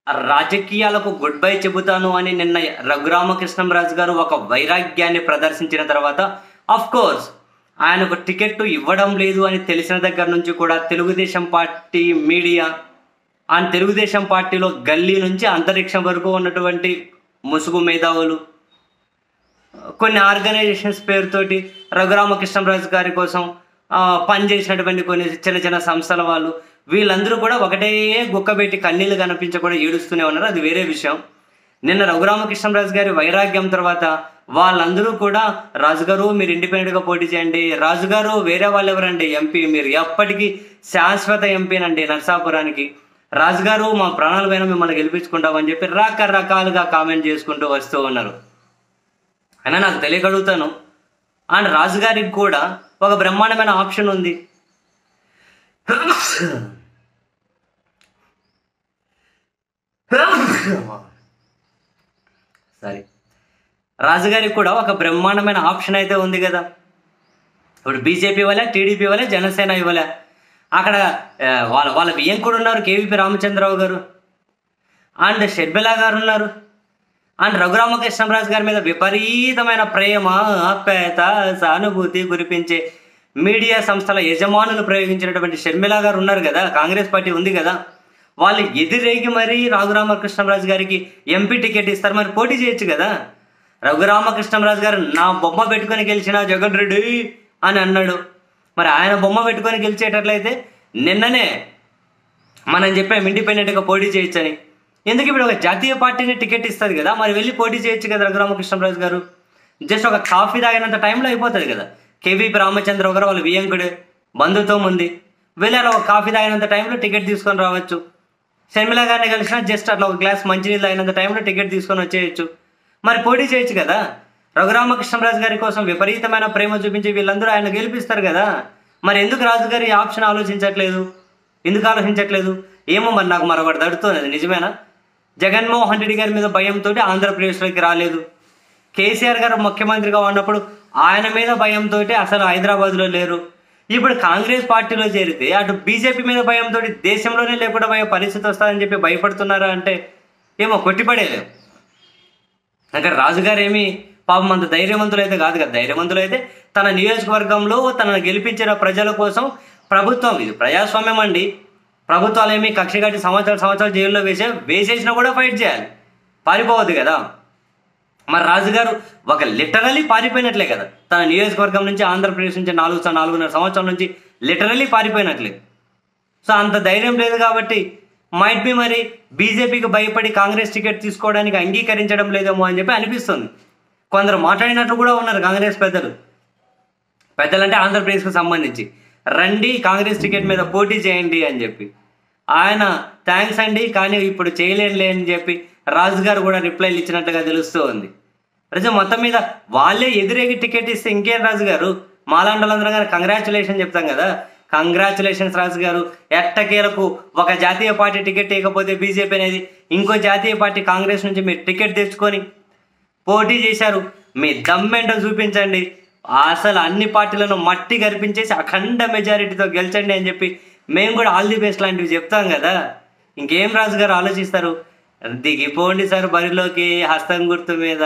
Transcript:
రాజకీయాలకు good bye చెబుతాను అని నిన్న రఘురామకృష్ణంరాజు గారు ఒక వైరాగ్యాన్ని ప్రదర్శించిన తర్వాత ఆఫ్ కోర్స్ ఆయనకు టికెట్ ఇవ్వడం లేదు అని తెలిసిన దగ్గర నుంచి కూడా Telugu Desam party media and Telugu Desam పార్టీలో గల్లీ నుంచి అంతరిక్షం వరకు ఉన్నటువంటి ముసుగు మేధావులు, కొన్ని ఆర్గనైజేషన్స్ పేరుతోటి రఘురామకృష్ణంరాజు గారి కోసం పనిచేసినటువంటి కొన్ని చిన్న చిన్న సంస్థల వాళ్ళు, వీళ్ళందరూ కూడా ఒకటే గుక్కబెట్టి కన్నీళ్ళు కనిపించకుండా ఏడుస్తూనే ఉన్నారు. అది వేరే విషయం. నిన్న రఘురామకృష్ణంరాజు గారి వైరాగ్యం తర్వాత వాళ్ళందరూ కూడా రాజుగారు మీరు ఇండిపెండెంట్గా పోటీ చేయండి, రాజుగారు వేరే వాళ్ళు ఎవరండి ఎంపీ, మీరు ఎప్పటికీ శాశ్వత ఎంపీనండి నరసాపురానికి, రాజుగారు మా ప్రాణాల పైన మిమ్మల్ని గెలిపించుకుంటామని చెప్పి రకరకాలుగా కామెంట్ చేసుకుంటూ వస్తూ ఉన్నారు. అయినా నాకు తెలియగలుగుతాను అండ్ రాజుగారికి కూడా ఒక బ్రహ్మాండమైన ఆప్షన్ ఉంది. సారీ, రాజుగారికి కూడా ఒక బ్రహ్మాండమైన ఆప్షన్ అయితే ఉంది కదా. ఇప్పుడు బీజేపీ ఇవ్వలే, టీడీపీ ఇవ్వలే, జనసేన ఇవ్వలే. అక్కడ వాళ్ళ వియంకుడు ఉన్నారు కేవీపీ రామచంద్రరావు గారు అండ్ షర్మిలా గారు ఉన్నారు. అండ్ రఘురామకృష్ణంరాజు గారి మీద విపరీతమైన ప్రేమ, ఆప్యాయత, సానుభూతి కురిపించే మీడియా సంస్థల యజమానులు ప్రయోగించినటువంటి షర్మిలా గారు ఉన్నారు కదా, కాంగ్రెస్ పార్టీ ఉంది కదా. వాళ్ళు ఎదురేగి మరీ రఘురామకృష్ణంరాజు గారికి ఎంపీ టికెట్ ఇస్తారు, మరి పోటీ చేయొచ్చు కదా. రఘురామకృష్ణంరాజు గారు నా బొమ్మ పెట్టుకొని గెలిచిన జగన్ రెడ్డి అని అన్నాడు. మరి ఆయన బొమ్మ పెట్టుకొని గెలిచేటట్లయితే నిన్ననే మనం చెప్పాం ఇండిపెండెంట్గా పోటీ చేయొచ్చని. ఎందుకు ఇప్పుడు ఒక జాతీయ పార్టీని టికెట్ ఇస్తుంది కదా, మరి వెళ్ళి పోటీ చేయొచ్చు కదా రఘురామకృష్ణంరాజు గారు. జస్ట్ ఒక కాఫీ తాగినంత టైంలో అయిపోతుంది కదా. కేవీపీ రామచంద్రరావు గారు వాళ్ళ వియంకుడు, బంధుత్వం ఉంది, వెళ్ళి అలా ఒక కాఫీ తాగినంత టైంలో టికెట్ తీసుకొని రావచ్చు. షర్మిలా గారిని కలిసినా జస్ట్ అట్లా ఒక గ్లాస్ మంచినీళ్ళు తాగినంత టైంలో టికెట్ తీసుకొని వచ్చేయచ్చు. మరి పోటీ చేయొచ్చు కదా. రఘురామకృష్ణంరాజు గారి కోసం విపరీతమైన ప్రేమ చూపించి వీళ్ళందరూ ఆయన గెలిపిస్తారు కదా. మరి ఎందుకు రాజుగారి ఆప్షన్ ఆలోచించట్లేదు, ఎందుకు ఆలోచించట్లేదు ఏమో. మరి నాకు మరొకటి తడుతుంది, నిజమేనా? జగన్మోహన్ రెడ్డి గారి మీద భయంతో ఆంధ్రప్రదేశ్లోకి రాలేదు. కేసీఆర్ గారు ముఖ్యమంత్రిగా ఉన్నప్పుడు ఆయన మీద భయంతో అసలు హైదరాబాద్లో లేరు. ఇప్పుడు కాంగ్రెస్ పార్టీలో చేరితే అటు బీజేపీ మీద భయంతో దేశంలోనే లేకుండా పోయే పరిస్థితి వస్తుందని చెప్పి భయపడుతున్నారా అంటే ఏమో కొట్టిపడేలేదు. అక్కడ రాజుగారు ఏమి పాపం అంత ధైర్యవంతులు అయితే కాదు కదా. ధైర్యవంతులు అయితే తన నియోజకవర్గంలో తనను గెలిపించిన ప్రజల కోసం ప్రభుత్వం, ఇది ప్రజాస్వామ్యం అండి, ప్రభుత్వాలు ఏమి కక్ష కట్టి సంవత్సరాలు జైల్లో వేసేసినా కూడా ఫైట్ చేయాలి, పారిపోవద్దు కదా. మరి రాజుగారు ఒక లిటరలీ పారిపోయినట్లే కదా. తన నియోజకవర్గం నుంచి ఆంధ్రప్రదేశ్ నుంచి 4.5 సంవత్సరాల నుంచి లిటరలీ పారిపోయినట్లే. సో అంత ధైర్యం లేదు కాబట్టి మైట్ బి మరి బీజేపీకి భయపడి కాంగ్రెస్ టికెట్ తీసుకోవడానికి అంగీకరించడం లేదేమో అని చెప్పి అనిపిస్తుంది. కొందరు మాట్లాడినట్లు కూడా ఉన్నారు కాంగ్రెస్ పెద్దలంటే ఆంధ్రప్రదేశ్కి సంబంధించి, రండి కాంగ్రెస్ టికెట్ మీద పోటీ చేయండి అని చెప్పి. ఆయన థ్యాంక్స్ అండి కానీ ఇప్పుడు చేయలేనులే అని చెప్పి రాజుగారు కూడా రిప్లైలు ఇచ్చినట్టుగా తెలుస్తూ ఉంది. ప్రజలు మొత్తం మీద వాళ్ళే ఎదురేగి టికెట్ ఇస్తే ఇంకేం రాజుగారు, మాలాండలందరూ గారు కంగ్రాచులేషన్ చెప్తాం కదా. కంగ్రాచులేషన్స్ రాజుగారు, ఎట్టకేలకు ఒక జాతీయ పార్టీ టికెట్ ఇవ్వకపోతే బీజేపీ అనేది ఇంకో జాతీయ పార్టీ కాంగ్రెస్ నుంచి మీరు టికెట్ తెచ్చుకొని పోటీ చేశారు. మీ దమ్మేంటో చూపించండి, అసలు అన్ని పార్టీలను మట్టి గర్పించేసి అఖండ మెజారిటీతో గెలిచండి అని చెప్పి మేము కూడా ఆల్ ది బెస్ట్ లాంటివి చెప్తాం కదా. ఇంకేం రాజుగారు ఆలోచిస్తారు, దిగిపోండి సార్ బరిలోకి హస్తం గుర్తు మీద.